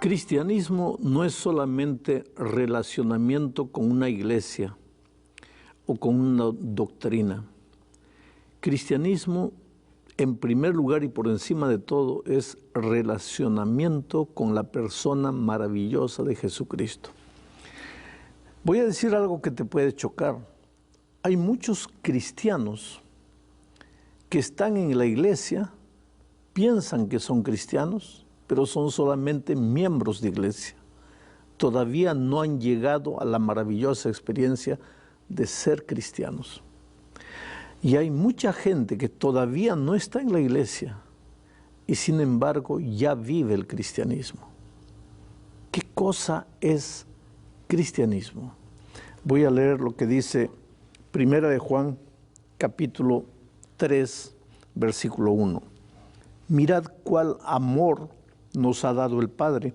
Cristianismo no es solamente relacionamiento con una iglesia o con una doctrina. Cristianismo, en primer lugar y por encima de todo, es relacionamiento con la persona maravillosa de Jesucristo. Voy a decir algo que te puede chocar. Hay muchos cristianos que están en la iglesia, piensan que son cristianos, pero son solamente miembros de iglesia. Todavía no han llegado a la maravillosa experiencia de ser cristianos. Y hay mucha gente que todavía no está en la iglesia y sin embargo ya vive el cristianismo. ¿Qué cosa es cristianismo? Voy a leer lo que dice Primera de Juan, capítulo 3, versículo 1. Mirad cuál amor nos ha dado el Padre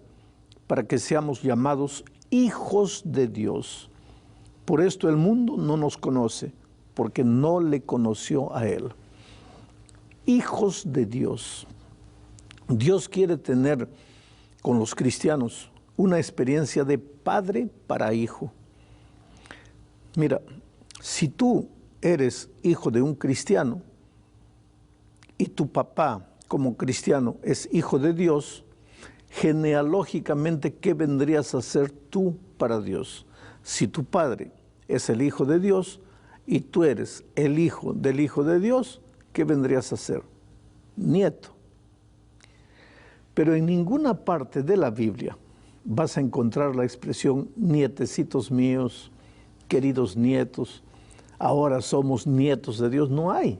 para que seamos llamados hijos de Dios. Por esto el mundo no nos conoce, porque no le conoció a Él. Hijos de Dios. Dios quiere tener con los cristianos una experiencia de padre para hijo. Mira, si tú eres hijo de un cristiano y tu papá como cristiano es hijo de Dios, genealógicamente, ¿qué vendrías a ser tú para Dios? Si tu padre es el hijo de Dios y tú eres el hijo de Dios, ¿qué vendrías a ser? Nieto. Pero en ninguna parte de la Biblia vas a encontrar la expresión nietecitos míos, queridos nietos, ahora somos nietos de Dios. No hay.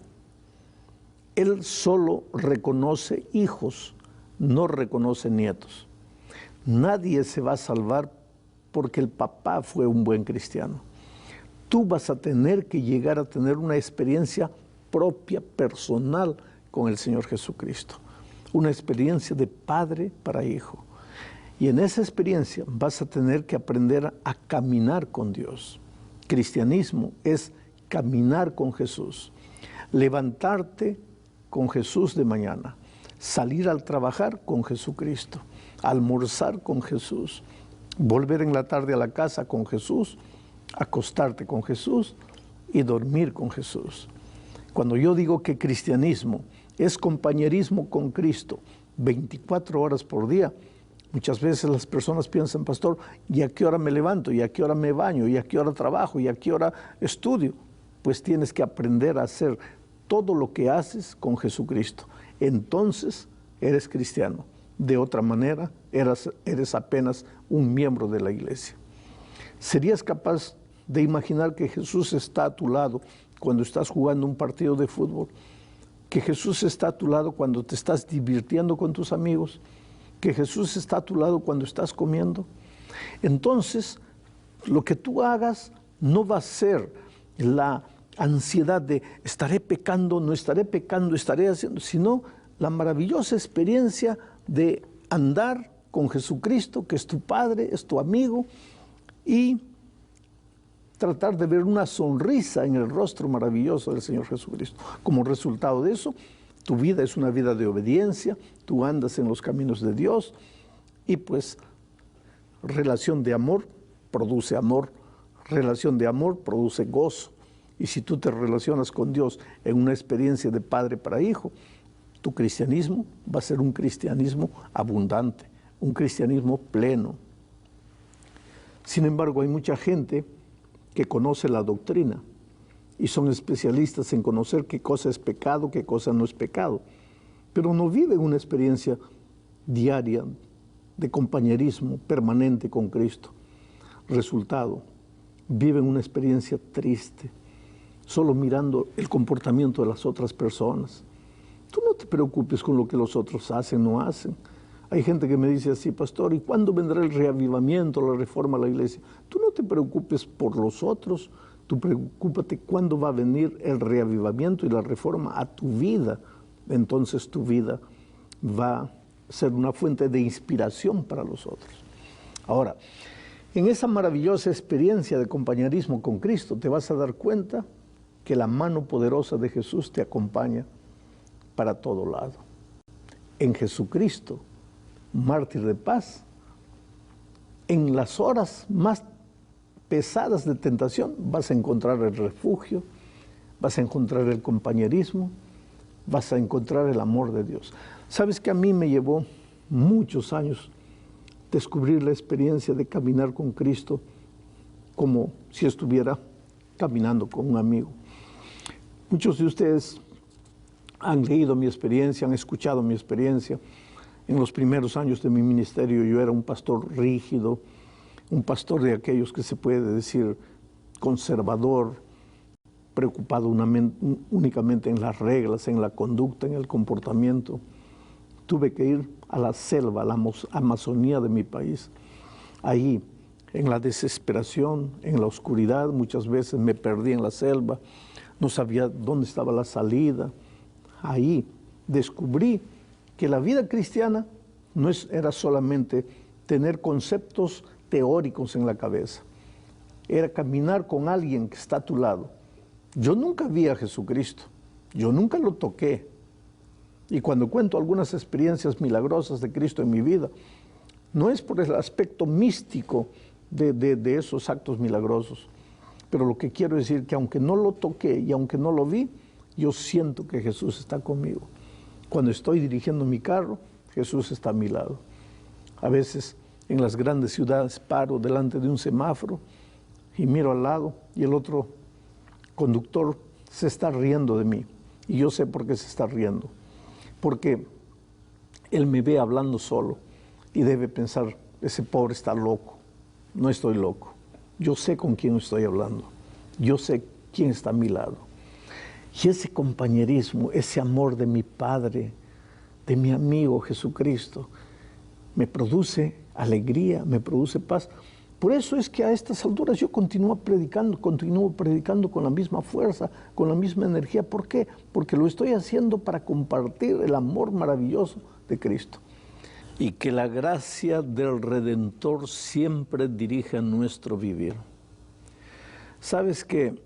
Él solo reconoce hijos, no reconoce nietos. Nadie se va a salvar porque el papá fue un buen cristiano. Tú vas a tener que llegar a tener una experiencia propia, personal con el Señor Jesucristo. Una experiencia de padre para hijo. Y en esa experiencia vas a tener que aprender a caminar con Dios. Cristianismo es caminar con Jesús. Levantarte con Jesús de mañana. Salir al trabajar con Jesucristo. Almorzar con Jesús. Volver en la tarde a la casa con Jesús. Acostarte con Jesús y dormir con Jesús. Cuando yo digo que cristianismo es compañerismo con Cristo 24 horas por día, muchas veces las personas piensan, pastor, ¿y a qué hora me levanto? ¿Y a qué hora me baño? ¿Y a qué hora trabajo? ¿Y a qué hora estudio? Pues tienes que aprender a hacer todo lo que haces con Jesucristo. Entonces eres cristiano. De otra manera, eres apenas un miembro de la iglesia. ¿Serías capaz de imaginar que Jesús está a tu lado cuando estás jugando un partido de fútbol? Que Jesús está a tu lado cuando te estás divirtiendo con tus amigos, que Jesús está a tu lado cuando estás comiendo. Entonces, lo que tú hagas no va a ser la ansiedad de estaré pecando, no estaré pecando, estaré haciendo, sino la maravillosa experiencia de andar con Jesucristo, que es tu Padre, es tu amigo, y tratar de ver una sonrisa en el rostro maravilloso del Señor Jesucristo. Como resultado de eso, tu vida es una vida de obediencia, tú andas en los caminos de Dios y pues relación de amor produce amor, relación de amor produce gozo. Y si tú te relacionas con Dios en una experiencia de padre para hijo, tu cristianismo va a ser un cristianismo abundante, un cristianismo pleno. Sin embargo, hay mucha gente que conoce la doctrina y son especialistas en conocer qué cosa es pecado, qué cosa no es pecado, pero no viven una experiencia diaria de compañerismo permanente con Cristo. Resultado, viven una experiencia triste, solo mirando el comportamiento de las otras personas. Tú no te preocupes con lo que los otros hacen, no hacen. Hay gente que me dice así, pastor, ¿y cuándo vendrá el reavivamiento, la reforma a la iglesia? Tú no te preocupes por los otros, tú preocúpate cuándo va a venir el reavivamiento y la reforma a tu vida. Entonces tu vida va a ser una fuente de inspiración para los otros. Ahora, en esa maravillosa experiencia de compañerismo con Cristo, te vas a dar cuenta que la mano poderosa de Jesús te acompaña para todo lado. En Jesucristo, mártir de paz, en las horas más pesadas de tentación vas a encontrar el refugio, vas a encontrar el compañerismo, vas a encontrar el amor de Dios. Sabes que a mí me llevó muchos años descubrir la experiencia de caminar con Cristo como si estuviera caminando con un amigo. Muchos de ustedes han leído mi experiencia, han escuchado mi experiencia. En los primeros años de mi ministerio yo era un pastor rígido, un pastor de aquellos que se puede decir conservador, preocupado únicamente en las reglas, en la conducta, en el comportamiento. Tuve que ir a la selva, a la Amazonía de mi país. Ahí, en la desesperación, en la oscuridad, muchas veces me perdí en la selva, no sabía dónde estaba la salida. Ahí descubrí que la vida cristiana no era solamente tener conceptos teóricos en la cabeza, era caminar con alguien que está a tu lado. Yo nunca vi a Jesucristo, yo nunca lo toqué. Y cuando cuento algunas experiencias milagrosas de Cristo en mi vida, no es por el aspecto místico de esos actos milagrosos, pero lo que quiero decir es que aunque no lo toqué y aunque no lo vi, yo siento que Jesús está conmigo. Cuando estoy dirigiendo mi carro, Jesús está a mi lado. A veces en las grandes ciudades paro delante de un semáforo y miro al lado y el otro conductor se está riendo de mí. Y yo sé por qué se está riendo. Porque él me ve hablando solo y debe pensar, ese pobre está loco. No estoy loco. Yo sé con quién estoy hablando. Yo sé quién está a mi lado. Y ese compañerismo, ese amor de mi Padre, de mi amigo Jesucristo, me produce alegría, me produce paz. Por eso es que a estas alturas yo continúo predicando con la misma fuerza, con la misma energía. ¿Por qué? Porque lo estoy haciendo para compartir el amor maravilloso de Cristo. Y que la gracia del Redentor siempre dirija nuestro vivir. ¿Sabes que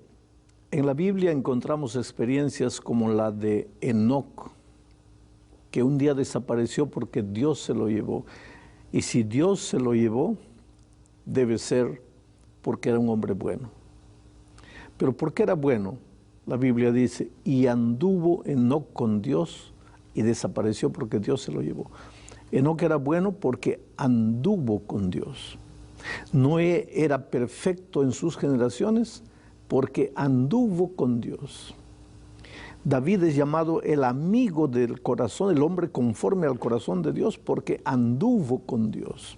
en la Biblia encontramos experiencias como la de Enoc, que un día desapareció porque Dios se lo llevó? Y si Dios se lo llevó, debe ser porque era un hombre bueno. Pero ¿por qué era bueno? La Biblia dice, y anduvo Enoc con Dios y desapareció porque Dios se lo llevó. Enoc era bueno porque anduvo con Dios. Noé era perfecto en sus generaciones porque anduvo con Dios. David es llamado el amigo del corazón, el hombre conforme al corazón de Dios, porque anduvo con Dios.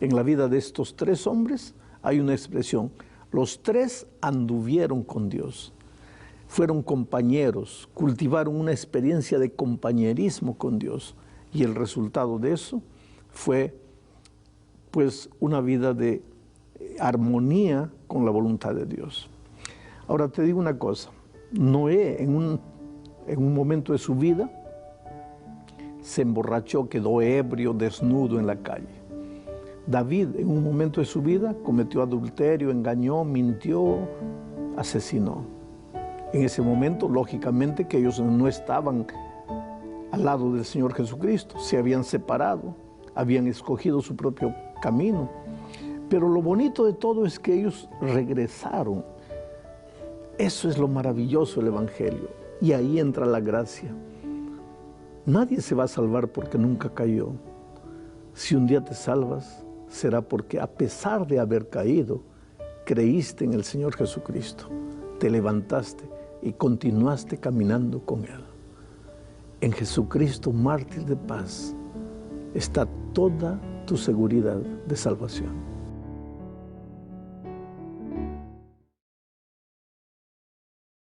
En la vida de estos tres hombres hay una expresión, los tres anduvieron con Dios, fueron compañeros, cultivaron una experiencia de compañerismo con Dios y el resultado de eso fue pues una vida de armonía con la voluntad de Dios. Ahora te digo una cosa, Noé en un momento de su vida se emborrachó, quedó ebrio, desnudo en la calle. David en un momento de su vida cometió adulterio, engañó, mintió, asesinó. En ese momento, lógicamente, que ellos no estaban al lado del Señor Jesucristo, se habían separado, habían escogido su propio camino. Pero lo bonito de todo es que ellos regresaron. Eso es lo maravilloso del Evangelio. Y ahí entra la gracia. Nadie se va a salvar porque nunca cayó. Si un día te salvas, será porque a pesar de haber caído, creíste en el Señor Jesucristo, te levantaste y continuaste caminando con Él. En Jesucristo, mártir de paz, está toda tu seguridad de salvación.